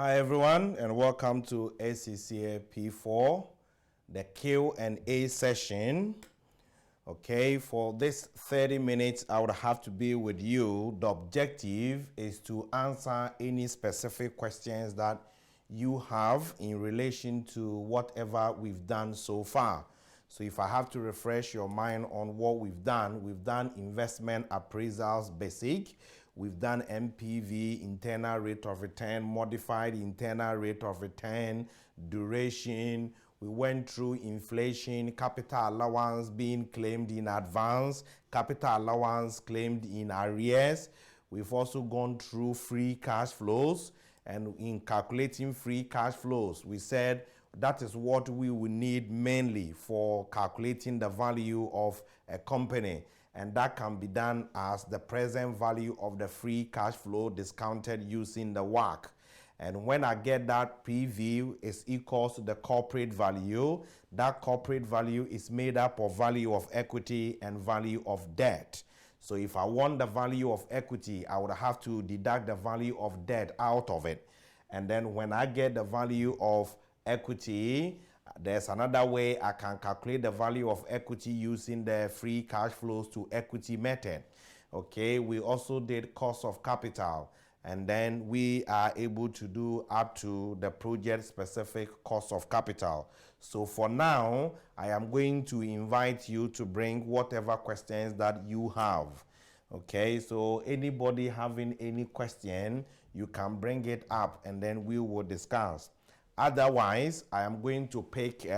Hi everyone, and welcome to ACCA P4, the Q&A session. Okay, for this 30 minutes, I would have to be with you. The objective is to answer any specific questions that you have in relation to whatever we've done so far. So if I have to refresh your mind on what we've done investment appraisals basic, we've done MPV, internal rate of return, modified internal rate of return, duration. We went through inflation, capital allowance being claimed in advance, capital allowance claimed in arrears. We've also gone through free cash flows, and in calculating free cash flows, we said that is what we will need mainly for calculating the value of a company. And that can be done as the present value of the free cash flow discounted using the WACC. And when I get that PV is equals to the corporate value, that corporate value is made up of value of equity and value of debt. So if I want the value of equity, I would have to deduct the value of debt out of it. And then when I get the value of equity, there's another way I can calculate the value of equity using the free cash flows to equity method. Okay, we also did cost of capital, and then we are able to do up to the project specific cost of capital. So for now, I am going to invite you to bring whatever questions that you have. Okay, so anybody having any question, you can bring it up and then we will discuss. Otherwise, I am going to pick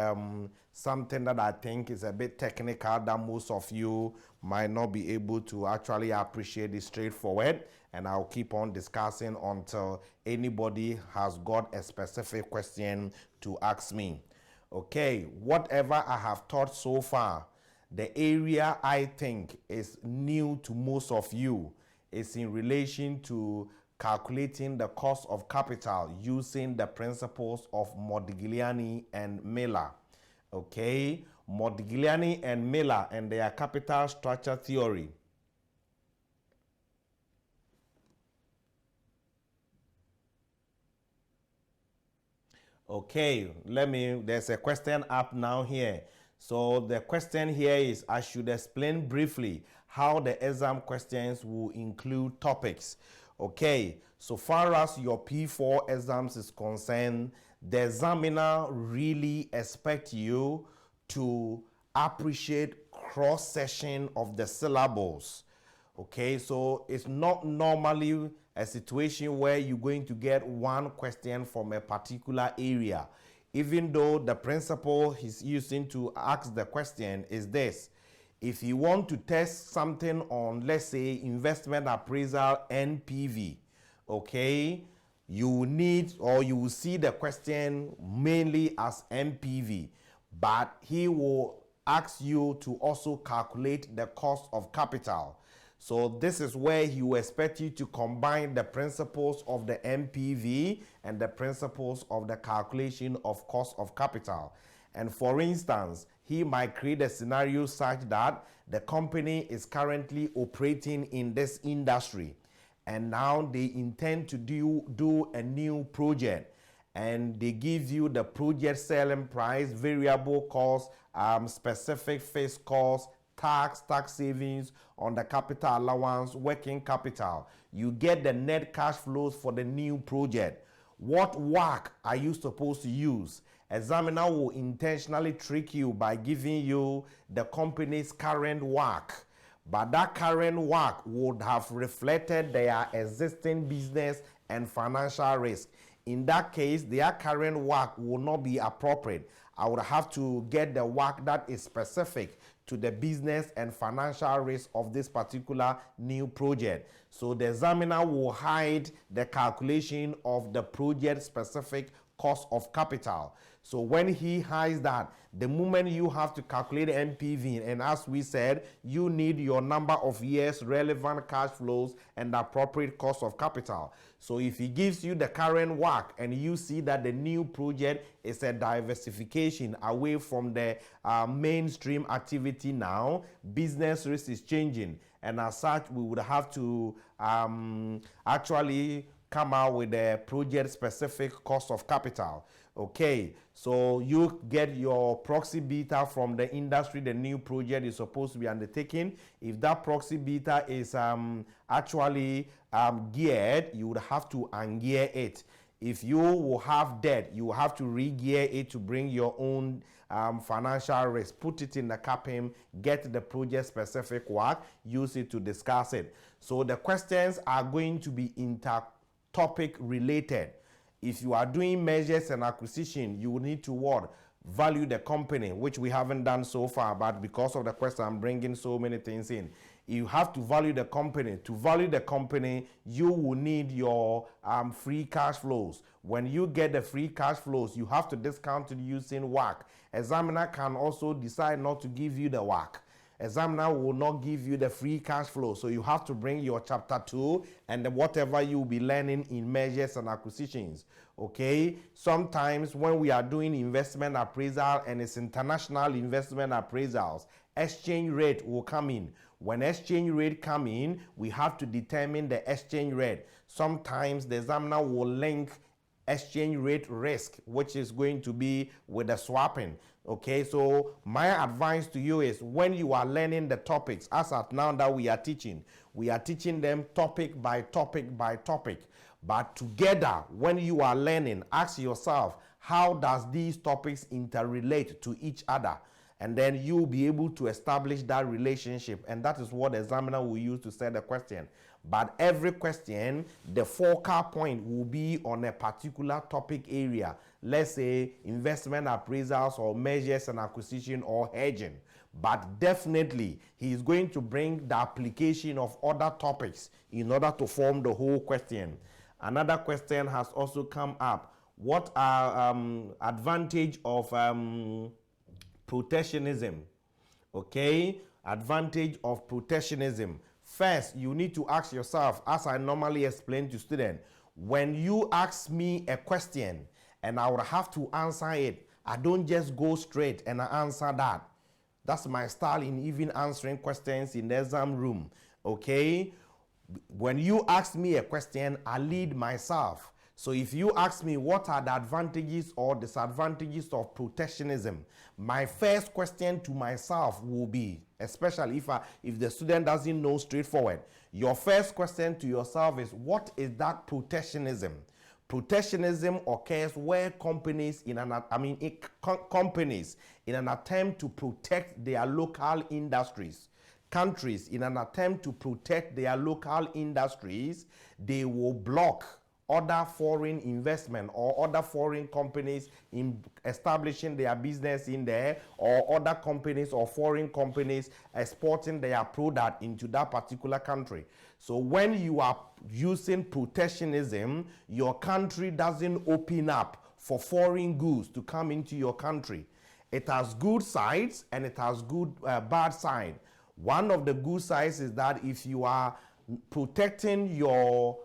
something that I think is a bit technical that most of you might not be able to actually appreciate it straightforward, and I'll keep on discussing until anybody has got a specific question to ask me. Okay, whatever I have taught so far, the area I think is new to most of you is in relation to calculating the cost of capital using the principles of Modigliani and Miller. Okay, Modigliani and Miller and their capital structure theory. Okay, there's a question up now here. So the question here is, I should explain briefly how the exam questions will include topics. Okay, so far as your P4 exams is concerned, the examiner really expects you to appreciate cross-section of the syllables. Okay, so it's not normally a situation where you're going to get one question from a particular area, even though the principle he's using to ask the question is this. If you want to test something on, let's say, investment appraisal NPV, okay, you will need, or you will see the question mainly as NPV, but he will ask you to also calculate the cost of capital. So this is where he will expect you to combine the principles of the NPV and the principles of the calculation of cost of capital. And for instance, he might create a scenario such that the company is currently operating in this industry, and now they intend to do a new project, and they give you the project selling price, variable cost, specific fixed cost, tax savings on the capital allowance, working capital. You get the net cash flows for the new project. What WACC are you supposed to use? Examiner will intentionally trick you by giving you the company's current WACC, but that current WACC would have reflected their existing business and financial risk. In that case, their current WACC will not be appropriate. I would have to get the WACC that is specific to the business and financial risk of this particular new project. So the examiner will hide the calculation of the project specific cost of capital. So when he hides that, the moment you have to calculate NPV, and as we said, you need your number of years, relevant cash flows, and the appropriate cost of capital. So if he gives you the current WACC and you see that the new project is a diversification away from the mainstream activity now, business risk is changing, and as such, we would have to actually come out with a project-specific cost of capital. Okay, so you get your proxy beta from the industry the new project is supposed to be undertaking. If that proxy beta is actually geared, you would have to ungear it. If you will have debt, you will have to re-gear it to bring your own financial risk. Put it in the CAPM, get the project-specific work, use it to discuss it. So the questions are going to be inter-topic related. If you are doing measures and acquisition, you will need to what? Value the company, which we haven't done so far, but because of the question, I'm bringing so many things in. You have to value the company. To value the company, you will need your free cash flows. When you get the free cash flows, you have to discount it using WACC. Examiner can also decide not to give you the WACC. Examiner will not give you the free cash flow. So you have to bring your chapter 2 and whatever you'll be learning in measures and acquisitions. Okay, sometimes when we are doing investment appraisal and it's international investment appraisals, exchange rate will come in. When exchange rate come in, we have to determine the exchange rate. Sometimes the examiner will link exchange rate risk, which is going to be with the swapping. Okay, so my advice to you is when you are learning the topics, as at now that we are teaching them topic by topic by topic. But together, when you are learning, ask yourself, how does these topics interrelate to each other? And then you'll be able to establish that relationship. And that is what the examiner will use to set the question. But every question, the focal point will be on a particular topic area. Let's say investment appraisals or measures and acquisition or hedging. But definitely, he is going to bring the application of other topics in order to form the whole question. Another question has also come up. What are advantage of protectionism? Okay, advantage of protectionism. First, you need to ask yourself, as I normally explain to students, when you ask me a question and I would have to answer it, I don't just go straight and I answer that. That's my style in even answering questions in the exam room. Okay, when you ask me a question, I lead myself. So if you ask me what are the advantages or disadvantages of protectionism, my first question to myself will be, especially if the student doesn't know straightforward, your first question to yourself is, what is that protectionism? Protectionism occurs where companies in an attempt to protect their local industries, countries in an attempt to protect their local industries, they will block other foreign investment or other foreign companies in establishing their business in there, or other companies or foreign companies exporting their product into that particular country. So when you are using protectionism, your country doesn't open up for foreign goods to come into your country. It has good sides and it has bad side. One of the good sides is that if you are protecting your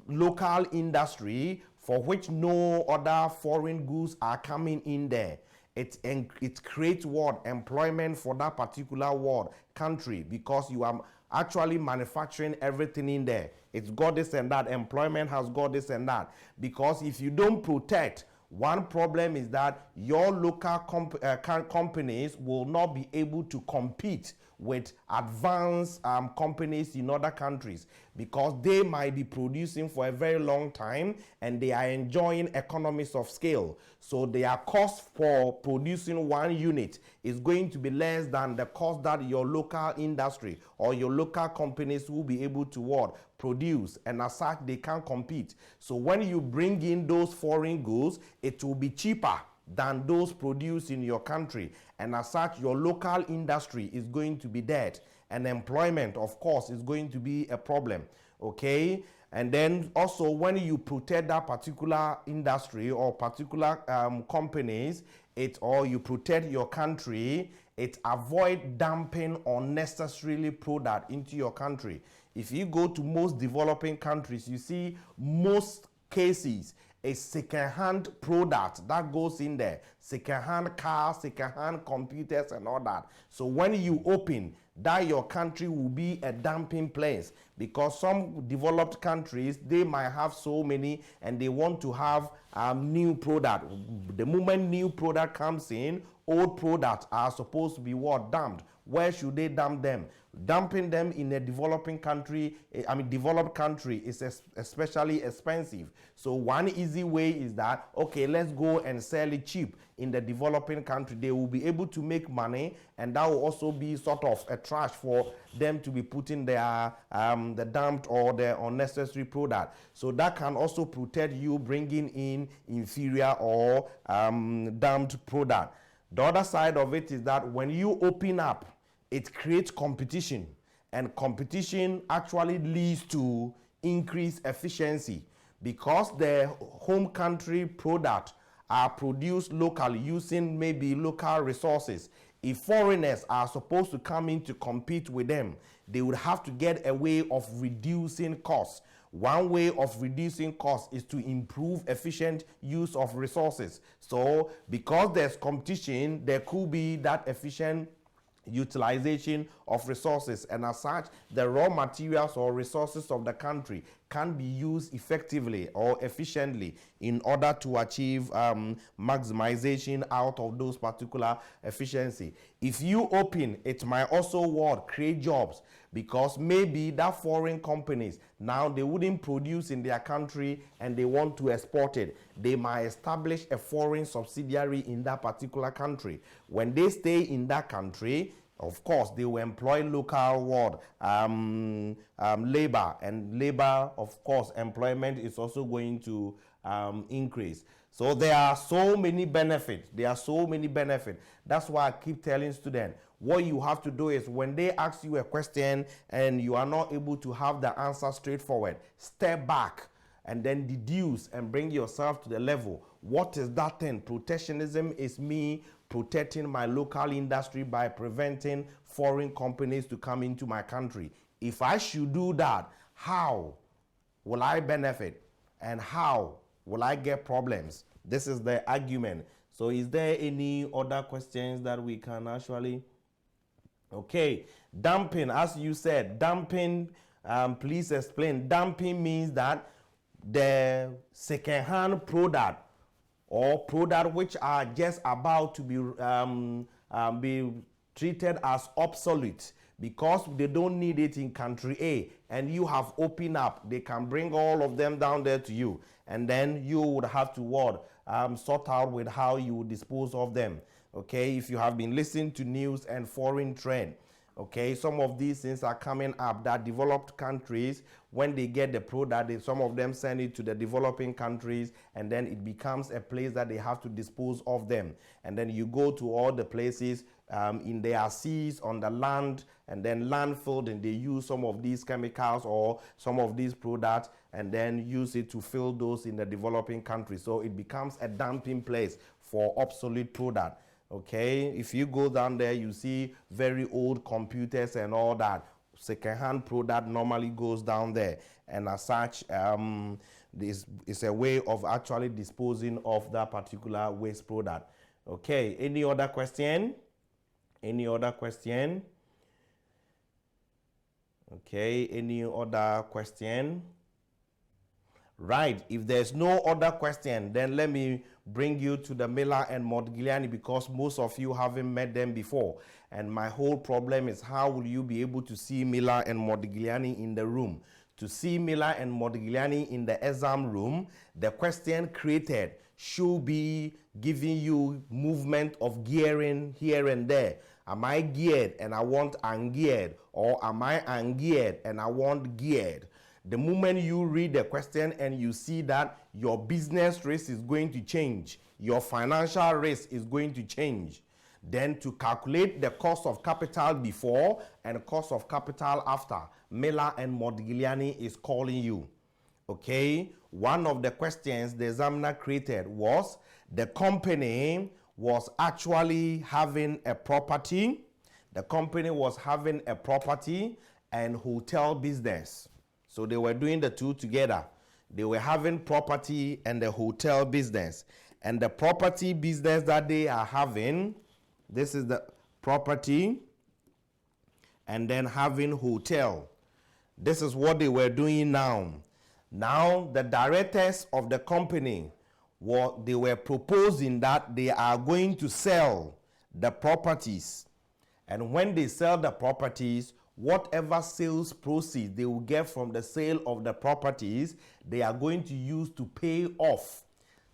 local industry for which no other foreign goods are coming in there, it creates what? Employment for that particular country, because you are actually manufacturing everything in there. It's got this and that. Employment has got this and that. Because if you don't protect, one problem is that your local companies will not be able to compete with advanced companies in other countries, because they might be producing for a very long time and they are enjoying economies of scale. So their cost for producing one unit is going to be less than the cost that your local industry or your local companies will be able to produce, and as such they can't compete. So when you bring in those foreign goods, it will be cheaper than those produced in your country, and as such your local industry is going to be dead, and employment of course is going to be a problem. Okay, and then also when you protect that particular industry or particular companies, or you protect your country, it avoid dumping unnecessarily product into your country. If you go to most developing countries, you see most cases a second-hand product that goes in there, second-hand cars, second-hand computers and all that. So when you open, that your country will be a dumping place, because some developed countries, they might have so many and they want to have new product. The moment new product comes in, old products are supposed to be what? Dumped. Where should they dump them? Dumping them in a developing country, developed country, is especially expensive. So one easy way is that, okay, let's go and sell it cheap in the developing country. They will be able to make money, and that will also be sort of a trash for them to be putting their the dumped or the unnecessary product. So that can also protect you bringing in inferior or dumped product. The other side of it is that when you open up, it creates competition, and competition actually leads to increased efficiency, because the home country product are produced locally using maybe local resources. If foreigners are supposed to come in to compete with them, they would have to get a way of reducing costs. One way of reducing costs is to improve efficient use of resources. So because there's competition, there could be that efficient utilization of resources, and as such, the raw materials or resources of the country can be used effectively or efficiently in order to achieve maximization out of those particular efficiency. If you open, it might also create jobs, because maybe that foreign companies now they wouldn't produce in their country and they want to export it. They might establish a foreign subsidiary in that particular country. When they stay in that country, of course, they will employ local labor, and labor, of course, employment is also going to increase. So there are so many benefits. That's why I keep telling students, what you have to do is when they ask you a question and you are not able to have the answer straightforward, step back and then deduce and bring yourself to the level. What is that thing? Protectionism is me protecting my local industry by preventing foreign companies to come into my country. If I should do that, how will I benefit and how will I get problems? This is the argument. So is there any other questions that we can actually? Okay, dumping, as you said, dumping, please explain. Dumping means that the second-hand product or product which are just about to be treated as obsolete because they don't need it in country A, and you have opened up, they can bring all of them down there to you, and then you would have to sort out with how you would dispose of them. Okay, if you have been listening to news and foreign trend, okay, some of these things are coming up that developed countries, when they get the product, some of them send it to the developing countries, and then it becomes a place that they have to dispose of them. And then you go to all the places in their seas, on the land, and then landfill, and they use some of these chemicals or some of these products and then use it to fill those in the developing countries. So it becomes a dumping place for obsolete product. Okay, if you go down there, you see very old computers and all that. Second-hand product normally goes down there, and as such, this is a way of actually disposing of that particular waste product. Okay, any other question? Any other question? Okay, any other question? Right, if there's no other question, then let me bring you to the Miller and Modigliani, because most of you haven't met them before. And my whole problem is, how will you be able to see Miller and Modigliani in the room? To see Miller and Modigliani in the exam room, the question created should be giving you movement of gearing here and there. Am I geared and I want ungeared? Or am I ungeared and I want geared? The moment you read the question and you see that your business risk is going to change, your financial risk is going to change, then to calculate the cost of capital before and cost of capital after, Miller and Modigliani is calling you. Okay, one of the questions the examiner created was the company was actually having a property. The company was having a property and hotel business. So they were doing the two together. They were having property and the hotel business. And the property business that they are having, this is the property, and then having hotel. This is what they were doing now. Now, the directors of the company, they were proposing that they are going to sell the properties. And when they sell the properties, whatever sales proceeds they will get from the sale of the properties, they are going to use to pay off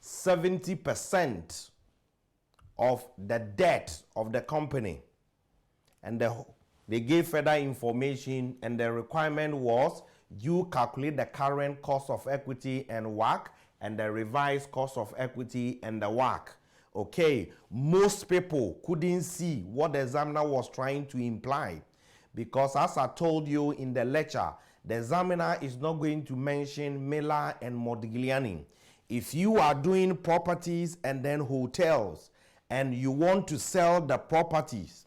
70% of the debt of the company. And they gave further information, and the requirement was you calculate the current cost of equity and WACC and the revised cost of equity and the WACC. Okay, most people couldn't see what the examiner was trying to imply, because as I told you in the lecture, the examiner is not going to mention Miller and Modigliani. If you are doing properties and then hotels and you want to sell the properties,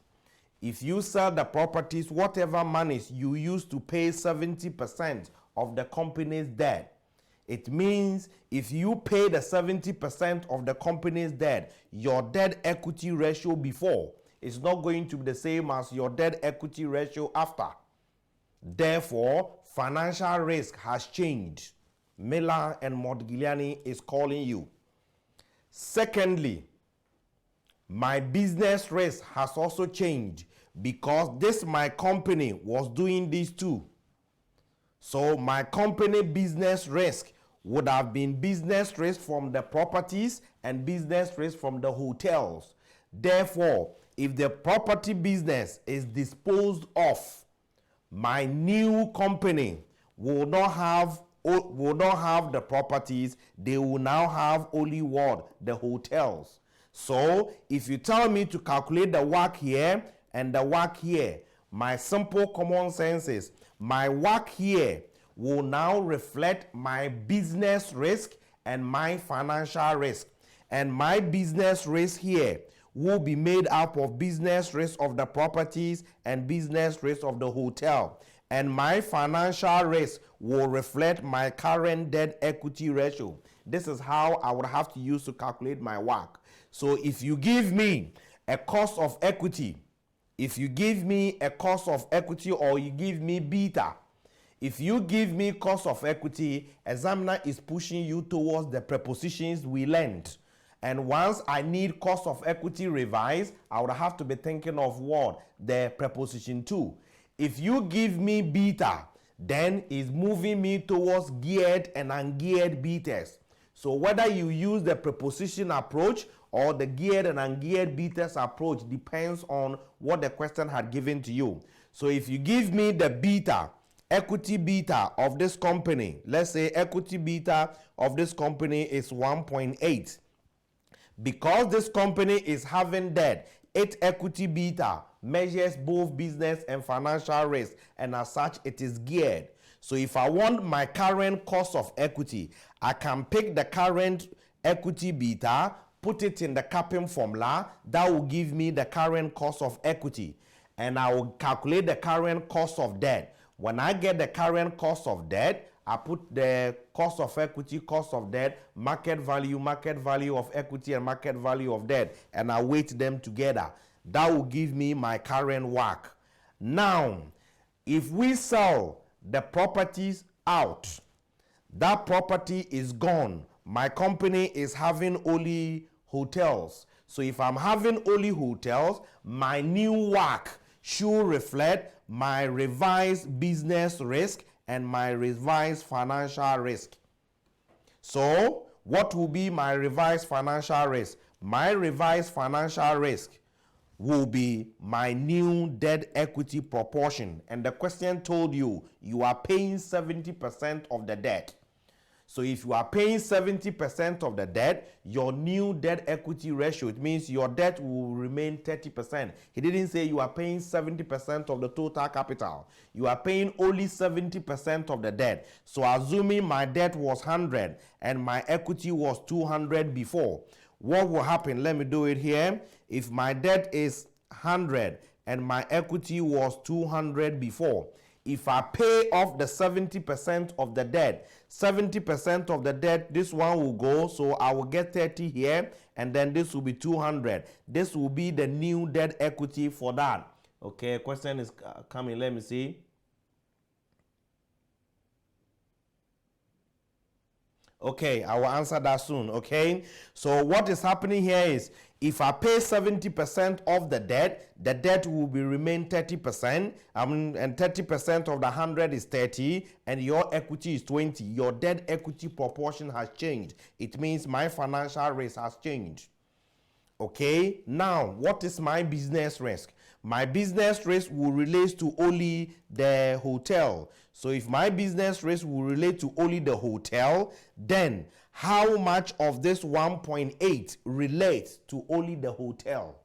if you sell the properties, whatever monies you use to pay 70% of the company's debt, it means if you pay the 70% of the company's debt, your debt equity ratio before is not going to be the same as your debt equity ratio after. Therefore, financial risk has changed. Miller and Modigliani is calling you. Secondly, my business risk has also changed, because my company was doing this too. So my company business risk would have been business risk from the properties and business risk from the hotels. Therefore, if the property business is disposed of, my new company will not have the properties. They will now have only what? The hotels. So if you tell me to calculate the WACC here and the WACC here, my simple common sense is my WACC here will now reflect my business risk and my financial risk. And my business risk here will be made up of business risk of the properties and business risk of the hotel. And my financial risk will reflect my current debt equity ratio. This is how I would have to use to calculate my WACC. So if you give me a cost of equity, or you give me beta, if you give me cost of equity, examiner is pushing you towards the prepositions we learned. And once I need cost of equity revised, I would have to be thinking of what? The preposition to. If you give me beta, then it's moving me towards geared and ungeared betas. So whether you use the preposition approach or the geared and ungeared betas approach depends on what the question had given to you. So if you give me the beta, equity beta of this company, let's say equity beta of this company is 1.8. Because this company is having debt, its equity beta measures both business and financial risk, and as such it is geared. So if I want my current cost of equity, I can pick the current equity beta, put it in the capping formula, that will give me the current cost of equity, and I will calculate the current cost of debt. When I get the current cost of debt, I put the cost of equity, cost of debt, market value of equity, and market value of debt, and I weight them together. That will give me my current WACC. Now, if we sell the properties out, that property is gone. My company is having only hotels. So if I'm having only hotels, my new WACC should reflect my revised business risk and my revised financial risk. So what will be my revised financial risk? My revised financial risk will be my new debt equity proportion. And the question told you, you are paying 70% of the debt. So if you are paying 70% of the debt, your new debt equity ratio, it means your debt will remain 30%. He didn't say you are paying 70% of the total capital. You are paying only 70% of the debt. So assuming my debt was 100 and my equity was 200 before, what will happen? Let me do it here. If my debt is 100 and my equity was 200 before, if I pay off the 70% of the debt, 70% of the debt, this one will go, so I will get 30 here, and then this will be 200. This will be the new debt equity for that. Okay, a question is coming. Let me see. Okay, I will answer that soon. Okay, so what is happening here is if I pay 70% of the debt will be remain 30%. And 30% of the 100 is 30, and your equity is 20. Your debt equity proportion has changed. It means my financial risk has changed. Okay, now what is my business risk? My business risk will relate to only the hotel. So if my business risk will relate to only the hotel, then how much of this 1.8 relates to only the hotel?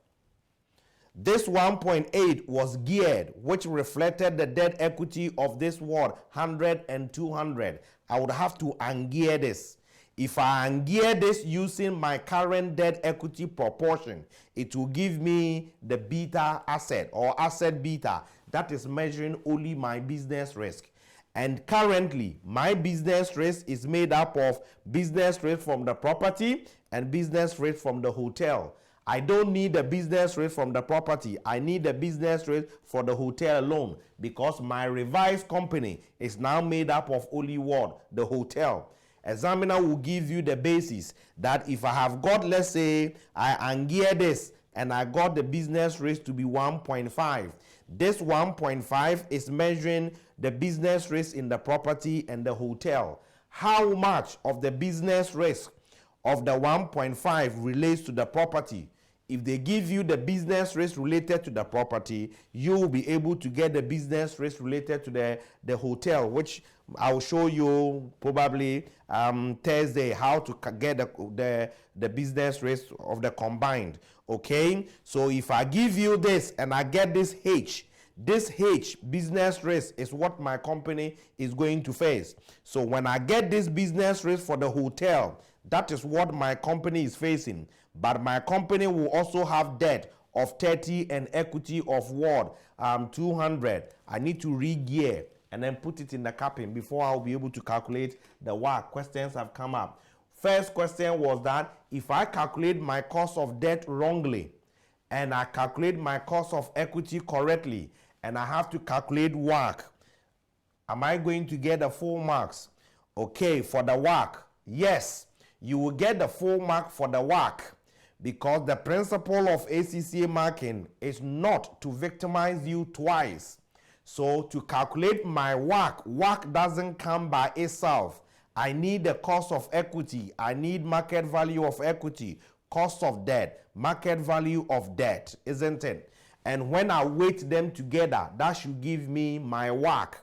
This 1.8 was geared, which reflected the debt equity of this word 100 and 200. I would have to ungear this. If I ungear this using my current debt equity proportion, it will give me the beta asset or asset beta that is measuring only my business risk. And currently, my business risk is made up of business risk from the property and business risk from the hotel. I don't need the business rate from the property. I need the business rate for the hotel alone because my revised company is now made up of only what? The hotel. Examiner will give you the basis that if I have got, let's say, I ungear this and I got the business rate to be 1.5. This 1.5 is measuring the business risk in the property and the hotel. How much of the business risk of the 1.5 relates to the property? If they give you the business risk related to the property, you will be able to get the business risk related to the hotel, which I'll show you probably Thursday how to get the business risk of the combined. Okay, so if I give you this and I get this H business risk is what my company is going to face. So when I get this business risk for the hotel, that is what my company is facing. But my company will also have debt of 30 and equity of what? 200. I need to re-gear and then put it in the capping before I'll be able to calculate the WACC. Questions have come up. First question was that if I calculate my cost of debt wrongly and I calculate my cost of equity correctly and I have to calculate WACC, am I going to get the full marks? Okay, for the WACC, yes, you will get the full mark for the WACC because the principle of ACCA marking is not to victimize you twice. So to calculate my WACC doesn't come by itself. I need the cost of equity. I need market value of equity, cost of debt, market value of debt, isn't it? And when I weight them together, that should give me my WACC.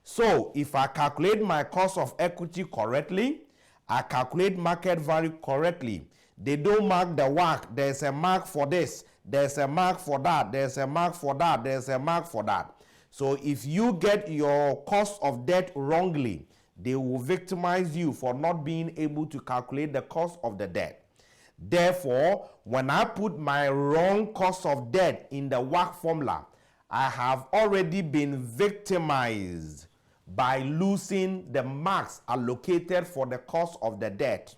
So if I calculate my cost of equity correctly, I calculate market value correctly, they don't mark the WACC. There's a mark for this, there's a mark for that, there's a mark for that, there's a mark for that. So if you get your cost of debt wrongly, they will victimize you for not being able to calculate the cost of the debt. Therefore, when I put my wrong cost of debt in the WACC formula, I have already been victimized by losing the marks allocated for the cost of the debt,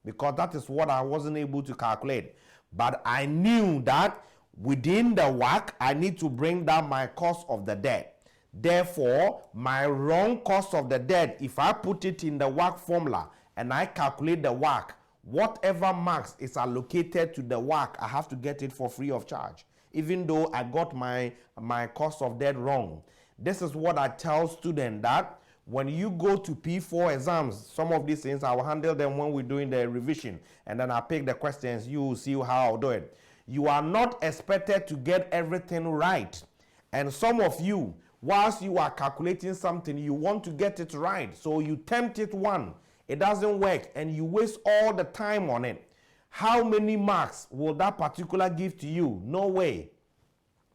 because that is what I wasn't able to calculate. But I knew that within the WACC, I need to bring down my cost of the debt. Therefore, my wrong cost of the debt, if I put it in the WACC formula and I calculate the WACC, whatever marks is allocated to the WACC, I have to get it for free of charge, even though I got my cost of debt wrong. This is what I tell students, that when you go to P4 exams, some of these things I will handle them when we're doing the revision, and then I pick the questions. You will see how I'll do it. You are not expected to get everything right. And some of you, whilst you are calculating something, you want to get it right. So you tempt it one, it doesn't work, and you waste all the time on it. How many marks will that particular give to you? No way.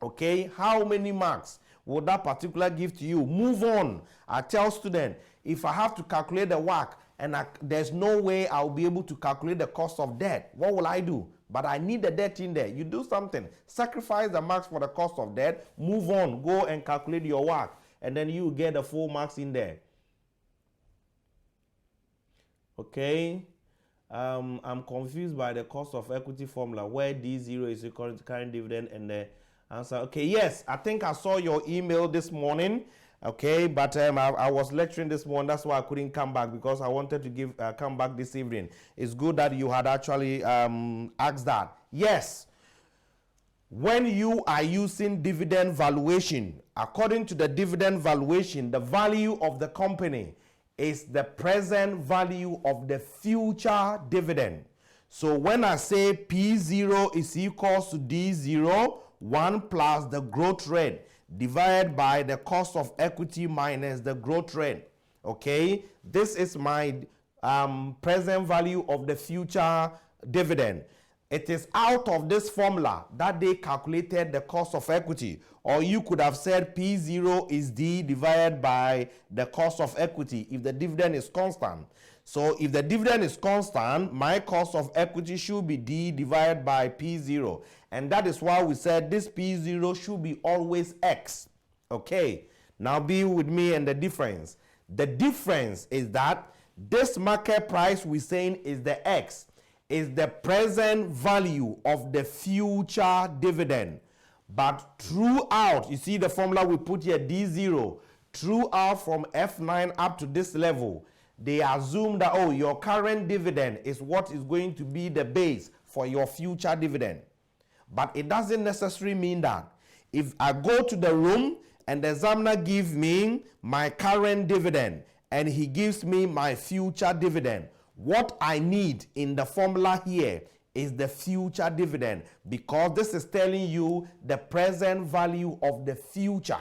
Okay, how many marks will that particular give to you? Move on. I tell students, if I have to calculate the WACC and there's no way I'll be able to calculate the cost of debt, what will I do? But I need the debt in there. You do something. Sacrifice the marks for the cost of debt. Move on. Go and calculate your WACC. And then you get the full marks in there. Okay. I'm confused by the cost of equity formula where D0 is equal to current dividend and the Answer. Okay, yes, I think I saw your email this morning. Okay, but I was lecturing this morning. That's why I couldn't come back because I wanted to come back this evening. It's good that you had actually asked that. Yes, when you are using dividend valuation, according to the dividend valuation, the value of the company is the present value of the future dividend. So when I say P0 is equals to D0, 1 plus the growth rate divided by the cost of equity minus the growth rate. Okay, this is my present value of the future dividend. It is out of this formula that they calculated the cost of equity. Or you could have said P0 is D divided by the cost of equity if the dividend is constant. So if the dividend is constant, my cost of equity should be D divided by P0. And that is why we said this P0 should be always X. Okay, now be with me and the difference. The difference is that this market price we're saying is the X, is the present value of the future dividend. But throughout, you see the formula we put here, D0, throughout from F9 up to this level, they assume that, oh, your current dividend is what is going to be the base for your future dividend. But it doesn't necessarily mean that. If I go to the room and the examiner gives me my current dividend and he gives me my future dividend, what I need in the formula here is the future dividend, because this is telling you the present value of the future.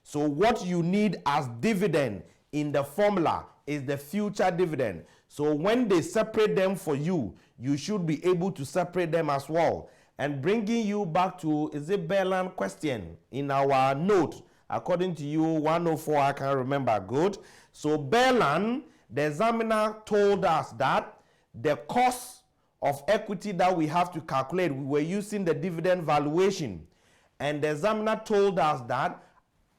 So what you need as dividend in the formula is the future dividend. So when they separate them for you, you should be able to separate them as well. And bringing you back to, is it Berland question in our note, according to you, 104, I can't remember, good. So Berland, the examiner told us that the cost of equity that we have to calculate, we were using the dividend valuation. And the examiner told us that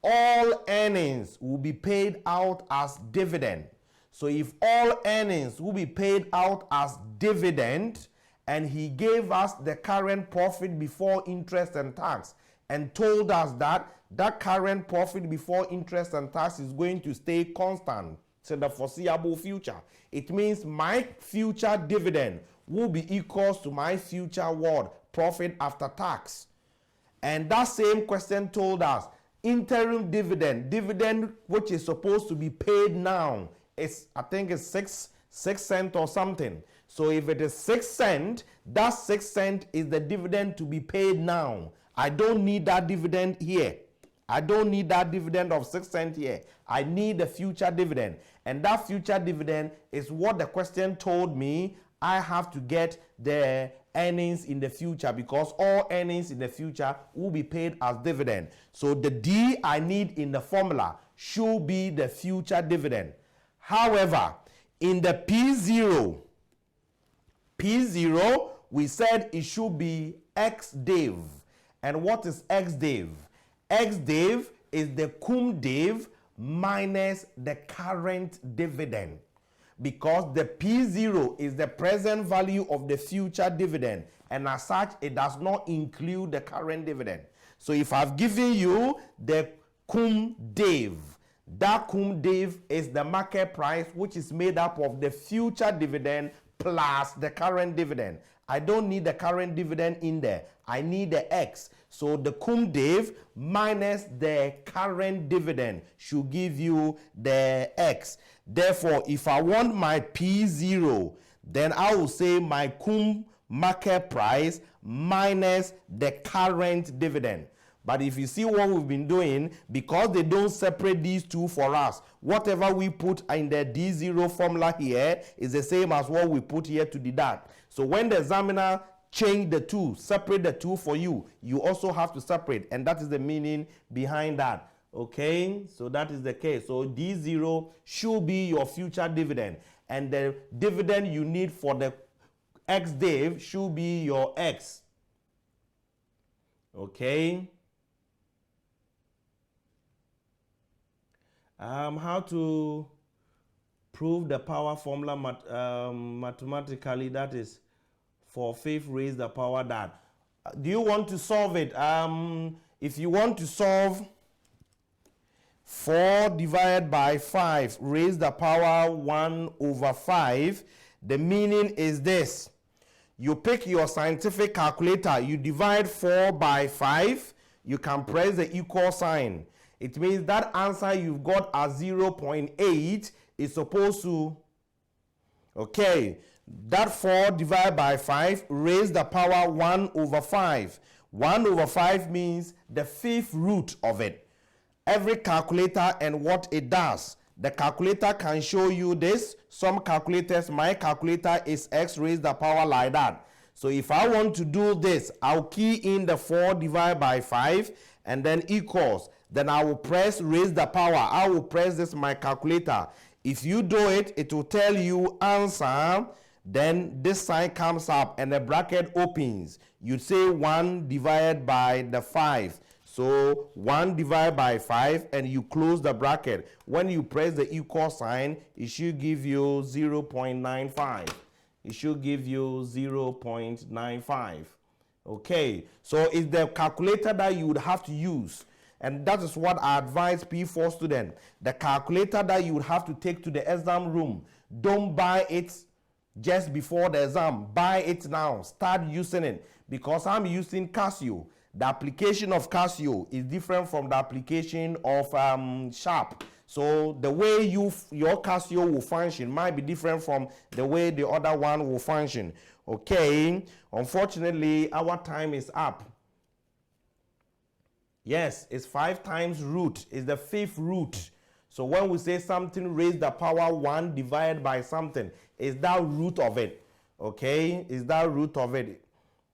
all earnings will be paid out as dividend. So if all earnings will be paid out as dividend, and he gave us the current profit before interest and tax, and told us that that current profit before interest and tax is going to stay constant to the foreseeable future. It means my future dividend will be equal to my future profit after tax. And that same question told us interim dividend which is supposed to be paid now, is I think it's 6 cents or something. So if it is 6 cents, that 6 cents is the dividend to be paid now. I don't need that dividend here. I don't need that dividend of 6 cents here. I need the future dividend. And that future dividend is what the question told me I have to get the earnings in the future, because all earnings in the future will be paid as dividend. So the D I need in the formula should be the future dividend. However, in the P0, we said it should be X-div. And what is X-div? X-div is the cum div minus the current dividend, because the P0 is the present value of the future dividend, and as such it does not include the current dividend. So if I've given you the cum div, that cum div is the market price, which is made up of the future dividend plus the current dividend. I don't need the current dividend in there. I need the X. So the cum div minus the current dividend should give you the X. Therefore, if I want my P0, then I will say my cum market price minus the current dividend. But if you see what we've been doing, because they don't separate these two for us, whatever we put in the D0 formula here is the same as what we put here to deduct. So when the examiner change the two, separate the two for you, you also have to separate, and that is the meaning behind that. Okay, so that is the case. So D0 should be your future dividend, and the dividend you need for the X-div should be your X. Okay. How to prove the power formula mathematically, that is for fifth raised the power that. Do you want to solve it? If you want to solve 4 divided by 5 raised the power 1 over 5, the meaning is this. You pick your scientific calculator, you divide 4 by 5, you can press the equal sign. It means that answer you've got as 0.8 is supposed to, okay, that 4 divided by 5 raised the power 1 over 5. 1 over 5 means the 5th root of it. Every calculator and what it does. The calculator can show you this. Some calculators, my calculator is x raised the power like that. So if I want to do this, I'll key in the 4 divided by 5 and then equals. Then I will press raise the power. I will press this my calculator. If you do it, it will tell you answer. Then this sign comes up and the bracket opens. You say 1 divided by the 5. So 1 divided by 5 and you close the bracket. When you press the equal sign, it should give you 0.95. It should give you 0.95. Okay, so it's the calculator that you would have to use. And that is what I advise P4 students. The calculator that you would have to take to the exam room. Don't buy it just before the exam. Buy it now. Start using it. Because I'm using Casio. The application of Casio is different from the application of Sharp. So the way your Casio will function might be different from the way the other one will function. Okay. Unfortunately, our time is up. Yes, it's 5 times root. It's the 5th root. So when we say something raised the power 1 divided by something, is that root of it. Okay? Is that root of it.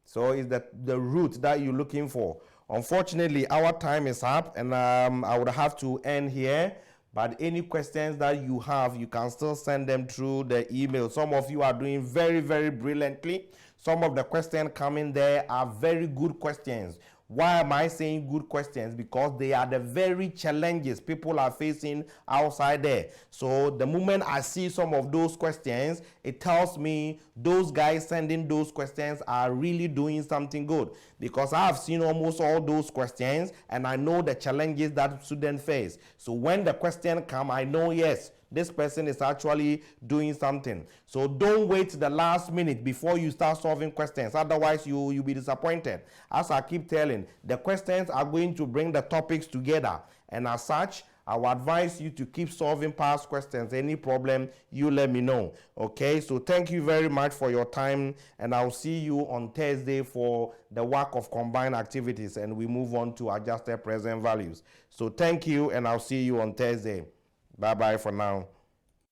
So is that the root that you're looking for. Unfortunately, our time is up and I would have to end here. But any questions that you have, you can still send them through the email. Some of you are doing very, very brilliantly. Some of the questions coming there are very good questions. Why am I saying good questions? Because they are the very challenges people are facing outside there. So the moment I see some of those questions, it tells me those guys sending those questions are really doing something good. Because I have seen almost all those questions and I know the challenges that students face. So when the question comes, I know, yes, this person is actually doing something. So don't wait the last minute before you start solving questions. Otherwise, you'll be disappointed. As I keep telling, the questions are going to bring the topics together. And as such, I will advise you to keep solving past questions. Any problem, you let me know. Okay, so thank you very much for your time. And I'll see you on Thursday for the work of combined activities. And we move on to adjusted present values. So thank you, and I'll see you on Thursday. Bye-bye for now.